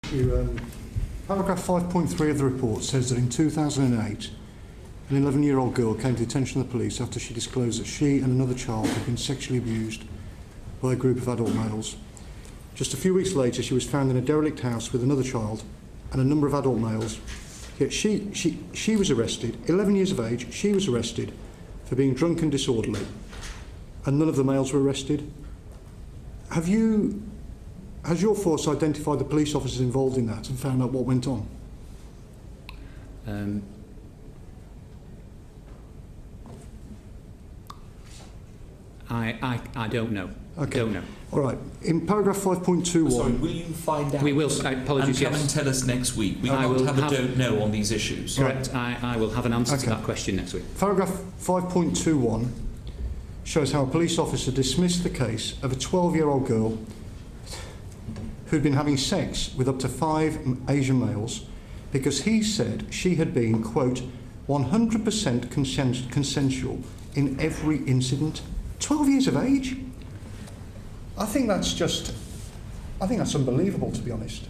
Paragraph 5.3 of the report says that in 2008, an 11-year-old girl came to the attention of the police after she disclosed that she and another child had been sexually abused by a group of adult males. Just a few weeks later, she was found in a derelict house with another child and a number of adult males. Yet she was arrested, 11 years of age, she was arrested for being drunk and disorderly, and none of the males were arrested. Has your force identified the police officers involved in that and found out what went on? I don't know. Okay. Don't know. All right. In paragraph 5.21... Sorry, will you find out? We will. Apologies, and come and tell us next week. We will have a don't know on these issues. Correct. I will have an answer to that question next week. Paragraph 5.21 shows how a police officer dismissed the case of a 12-year-old girl who'd been having sex with up to 5 Asian males because he said she had been, quote, 100% consensual in every incident. 12 years of age? I think that's unbelievable, to be honest.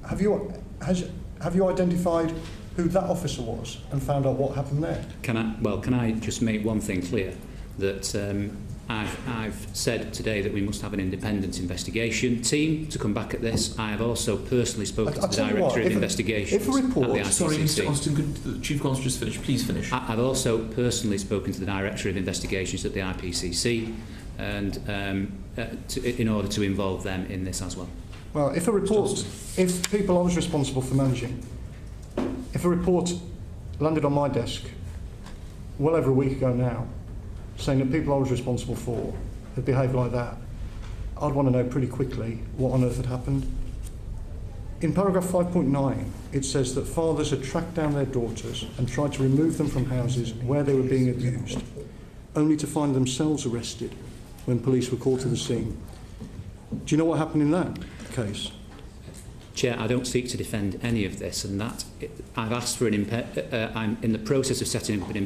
Have you identified who that officer was and found out what happened there? Can I just make one thing clear? That I've said today that we must have an independent investigation team to come back at this. I have also personally spoken to the Director of Investigations at the IPCC. Sorry, Mr Austin, could the Chief Constable just finish? Please finish. I've also personally spoken to the Director of Investigations at the IPCC and in order to involve them in this as well. Well, if people I was responsible for managing, if a report landed on my desk well over a week ago now, saying that people I was responsible for had behaved like that, I'd want to know pretty quickly what on earth had happened. In paragraph 5.9, it says that fathers had tracked down their daughters and tried to remove them from houses where they were being abused, only to find themselves arrested when police were called to the scene. Do you know what happened in that case? Chair, I don't seek to defend any of this, and that I've asked for I'm in the process of setting up an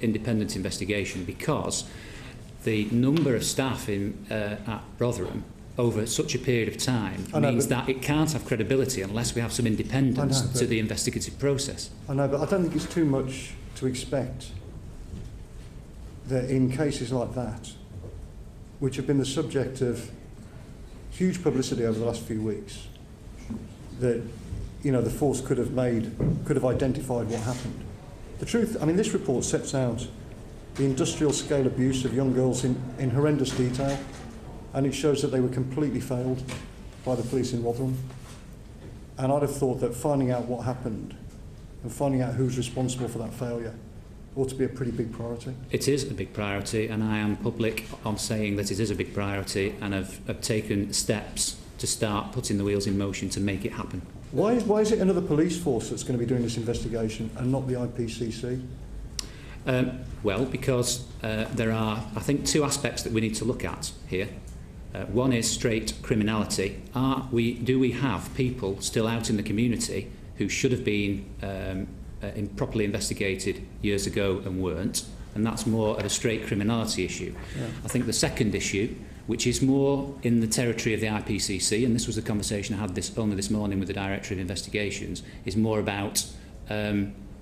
independent investigation because the number of staff at Rotherham over such a period of time means that it can't have credibility unless we have some independence to the investigative process. I know, but I don't think it's too much to expect that in cases like that, which have been the subject of huge publicity over the last few weeks, that the force could have identified what happened. The truth, I mean, this report sets out the industrial scale abuse of young girls in horrendous detail, and it shows that they were completely failed by the police in Rotherham. And I'd have thought that finding out what happened and finding out who's responsible for that failure ought to be a pretty big priority. It is a big priority, and I am public on saying that it is a big priority, and have taken steps to start putting the wheels in motion to make it happen. Why is it another police force that's going to be doing this investigation and not the IPCC? Well, because there are, I think, 2 aspects that we need to look at here. One is straight criminality. Do we have people still out in the community who should have been properly investigated years ago and weren't? And that's more of a straight criminality issue. Yeah. I think the second issue, which is more in the territory of the IPCC, and this was a conversation I had only this morning with the Director of Investigations, is more about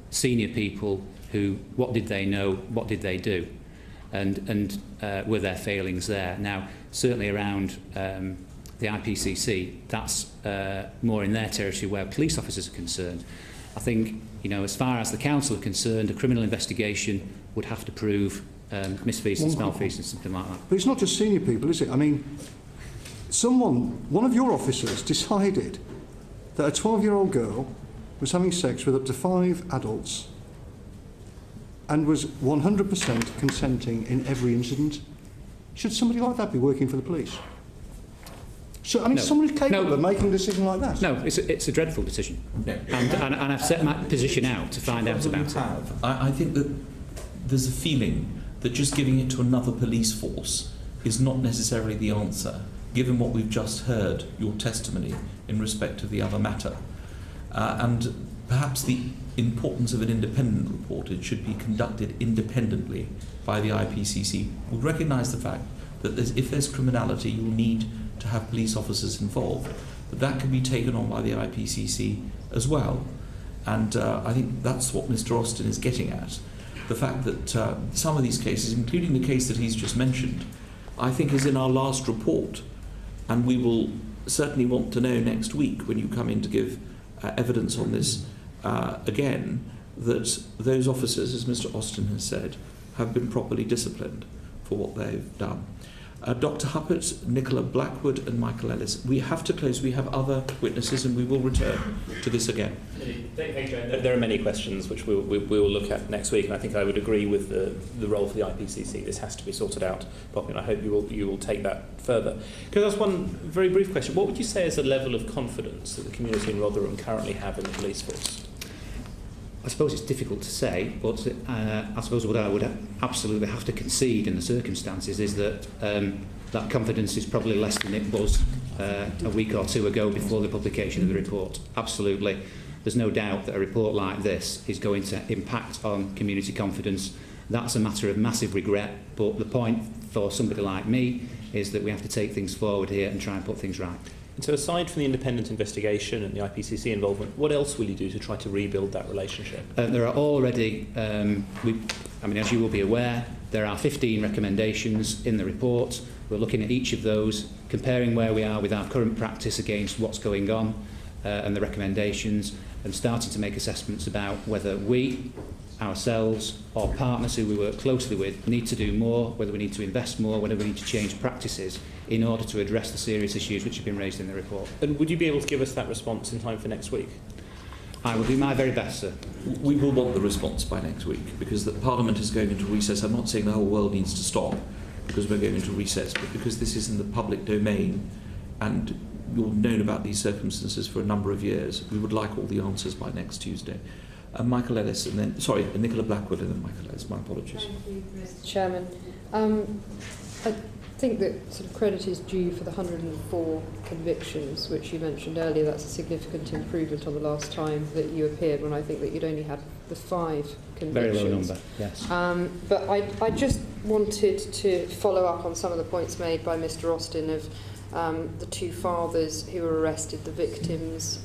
senior people who, what did they know, what did they do, and were there failings there. Now, certainly around the IPCC, that's more in their territory where police officers are concerned. I think, as far as the council are concerned, a criminal investigation would have to prove misfeasance, malfeasance, something like that. But it's not just senior people, is it? I mean, one of your officers decided that a 12-year-old girl was having sex with up to 5 adults and was 100% consenting in every incident. Should somebody like that be working for the police? So, I mean, somebody's capable of making a decision like that? No, it's a dreadful decision. No. And I've set my position out to find out about it. I think that there's a feeling that just giving it to another police force is not necessarily the answer, given what we've just heard, your testimony in respect of the other matter. And perhaps the importance of an independent report, it should be conducted independently by the IPCC, would recognise the fact that if there's criminality, you'll need to have police officers involved. that can be taken on by the IPCC as well. And I think that's what Mr. Austin is getting at. The fact that some of these cases, including the case that he's just mentioned, I think is in our last report. And we will certainly want to know next week, when you come in to give evidence on this again, that those officers, as Mr. Austin has said, have been properly disciplined for what they've done. Dr. Huppert, Nicola Blackwood and Michael Ellis. We have to close. We have other witnesses and we will return to this again. Thank you. There are many questions which we will look at next week, and I think I would agree with the role for the IPCC. This has to be sorted out properly, and I hope you will take that further. Can I ask one very brief question? What would you say is the level of confidence that the community in Rotherham currently have in the police force? I suppose it's difficult to say, but I suppose what I would absolutely have to concede in the circumstances is that that confidence is probably less than it was a week or two ago before the publication of the report. Absolutely. There's no doubt that a report like this is going to impact on community confidence. That's a matter of massive regret, but the point for somebody like me is that we have to take things forward here and try and put things right. And so aside from the independent investigation and the IPCC involvement, what else will you do to try to rebuild that relationship? There are already, as you will be aware, there are 15 recommendations in the report. We're looking at each of those, comparing where we are with our current practice against what's going on and the recommendations, and starting to make assessments about whether we, ourselves, or partners who we work closely with need to do more, whether we need to invest more, whether we need to change practices in order to address the serious issues which have been raised in the report. And would you be able to give us that response in time for next week? I will do my very best, sir. We will want the response by next week, because the Parliament is going into recess. I'm not saying the whole world needs to stop because we're going into recess, but because this is in the public domain and you've known about these circumstances for a number of years, we would like all the answers by next Tuesday. Michael Ellis, and then, Nicola Blackwood, and then Michael Ellis. My apologies. Thank you, Mr. Chairman. I think that sort of credit is due for the 104 convictions, which you mentioned earlier. That's a significant improvement on the last time that you appeared, when I think that you'd only had the 5 convictions. Very low number, yes. But I just wanted to follow up on some of the points made by Mr. Austin of the 2 fathers who were arrested, the victims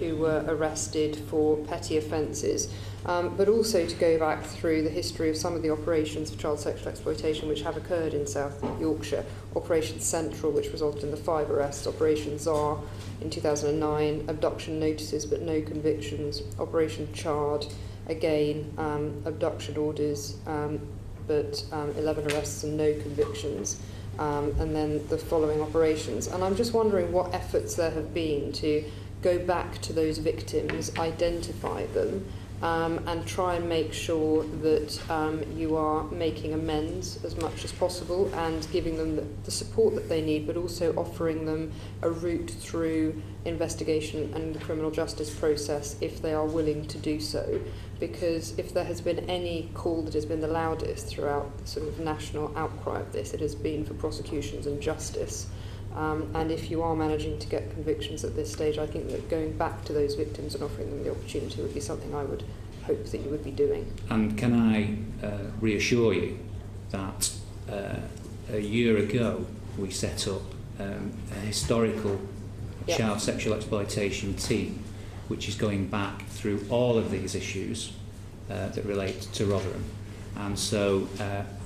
who were arrested for petty offences, but also to go back through the history of some of the operations for child sexual exploitation which have occurred in South Yorkshire. Operation Central, which resulted in the 5 arrests, Operation Czar in 2009, abduction notices but no convictions, Operation Chard, again, abduction orders but 11 arrests and no convictions. And then the following operations. And I'm just wondering what efforts there have been to go back to those victims, identify them, and try and make sure that you are making amends as much as possible and giving them the support that they need, but also offering them a route through investigation and the criminal justice process if they are willing to do so. Because if there has been any call that has been the loudest throughout the sort of national outcry of this, it has been for prosecutions and justice. And if you are managing to get convictions at this stage, I think that going back to those victims and offering them the opportunity would be something I would hope that you would be doing. And can I reassure you that a year ago we set up a historical child sexual exploitation team which is going back through all of these issues that relate to Rotherham. And so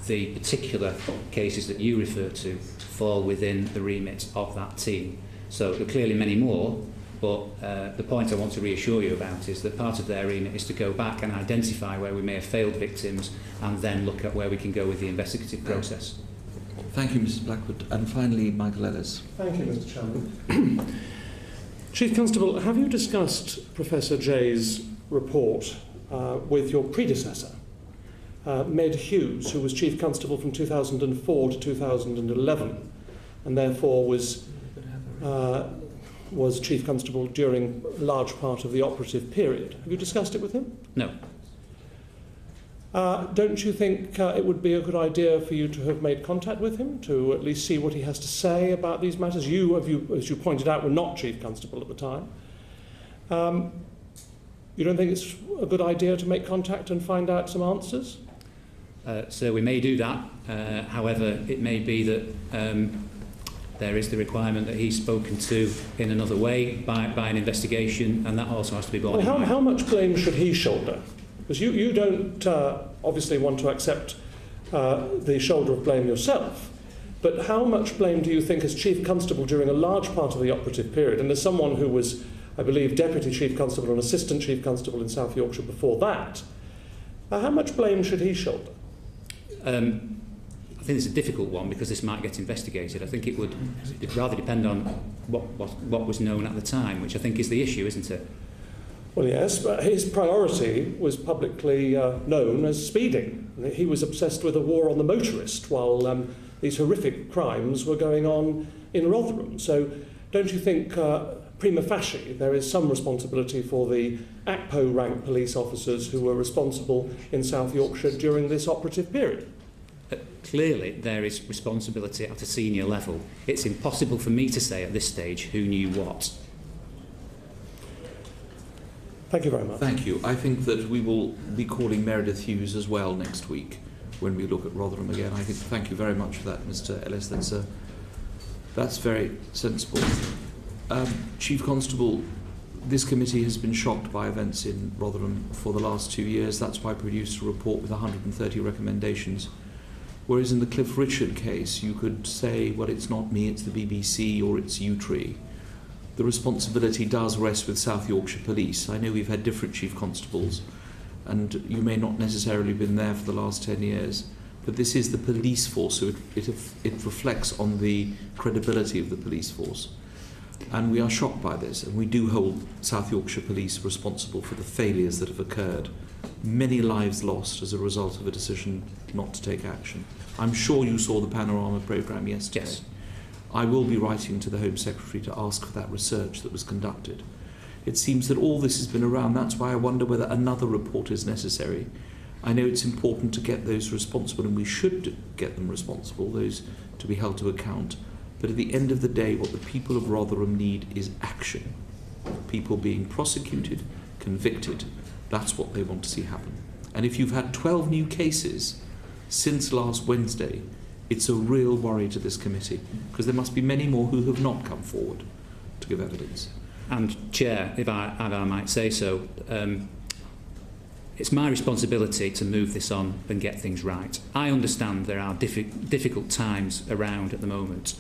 the particular cases that you refer to fall within the remit of that team. So there are clearly many more, but the point I want to reassure you about is that part of their remit is to go back and identify where we may have failed victims and then look at where we can go with the investigative process. Thank you, Mrs. Blackwood. And finally, Michael Ellis. Thank you, Mr. Chairman. Chief Constable, have you discussed Professor Jay's report with your predecessor, Med Hughes, who was Chief Constable from 2004 to 2011, and therefore was Chief Constable during a large part of the operative period? Have you discussed it with him? No. Don't you think it would be a good idea for you to have made contact with him, to at least see what he has to say about these matters? You, as you pointed out, were not Chief Constable at the time. You don't think it's a good idea to make contact and find out some answers? So we may do that. However, it may be that There is the requirement that he's spoken to in another way by an investigation, and that also has to be borne in mind. How much blame should he shoulder? Because you don't obviously want to accept the shoulder of blame yourself, but how much blame do you think as Chief Constable during a large part of the operative period, and as someone who was, I believe, Deputy Chief Constable and Assistant Chief Constable in South Yorkshire before that, how much blame should he shoulder? I think it's a difficult one because this might get investigated. I think it would rather depend on what was known at the time, which I think is the issue, isn't it? Well, yes, but his priority was publicly known as speeding. He was obsessed with a war on the motorist while these horrific crimes were going on in Rotherham. So don't you think prima facie there is some responsibility for the ACPO rank police officers who were responsible in South Yorkshire during this operative period? Clearly, there is responsibility at a senior level. It's impossible for me to say at this stage who knew what. Thank you very much. Thank you. I think that we will be calling Meredith Hughes as well next week when we look at Rotherham again. I think. Thank you very much for that, Mr. Ellis. That's very sensible. Chief Constable, this committee has been shocked by events in Rotherham for the last 2 years. That's why I produced a report with 130 recommendations. Whereas in the Cliff Richard case, you could say, well, it's not me, it's the BBC, or it's U-Tree. The responsibility does rest with South Yorkshire Police. I know we've had different chief constables, and you may not necessarily have been there for the last 10 years, but this is the police force, so it reflects on the credibility of the police force. And we are shocked by this, and we do hold South Yorkshire Police responsible for the failures that have occurred. Many lives lost as a result of a decision not to take action. I'm sure you saw the Panorama programme yesterday. Yes. I will be writing to the Home Secretary to ask for that research that was conducted. It seems that all this has been around. That's why I wonder whether another report is necessary. I know it's important to get those responsible, and we should get them responsible, those to be held to account. But at the end of the day, what the people of Rotherham need is action. People being prosecuted, convicted. That's what they want to see happen. And if you've had 12 new cases since last Wednesday, it's a real worry to this committee, because there must be many more who have not come forward to give evidence. And Chair, if I might say so, it's my responsibility to move this on and get things right. I understand there are difficult times around at the moment.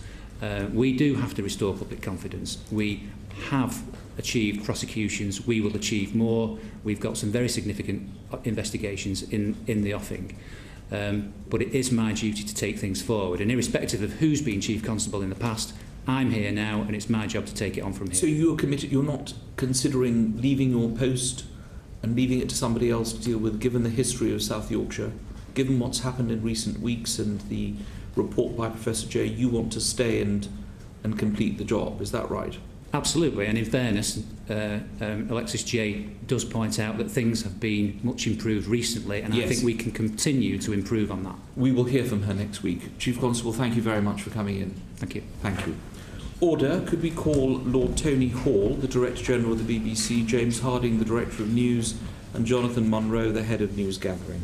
We do have to restore public confidence. We have achieved prosecutions. We will achieve more. We've got some very significant investigations in the offing. But it is my duty to take things forward. And irrespective of who's been Chief Constable in the past, I'm here now, and it's my job to take it on from here. So you're committed, you're not considering leaving your post and leaving it to somebody else to deal with, given the history of South Yorkshire, given what's happened in recent weeks and the report by Professor Jayne, you want to stay and complete the job, is that right? Absolutely, and in fairness, Alexis J does point out that things have been much improved recently, and yes. I think we can continue to improve on that. We will hear from her next week. Chief Constable, thank you very much for coming in. Thank you. Thank you. Order, could we call Lord Tony Hall, the Director General of the BBC, James Harding, the Director of News, and Jonathan Munro, the Head of News Gathering?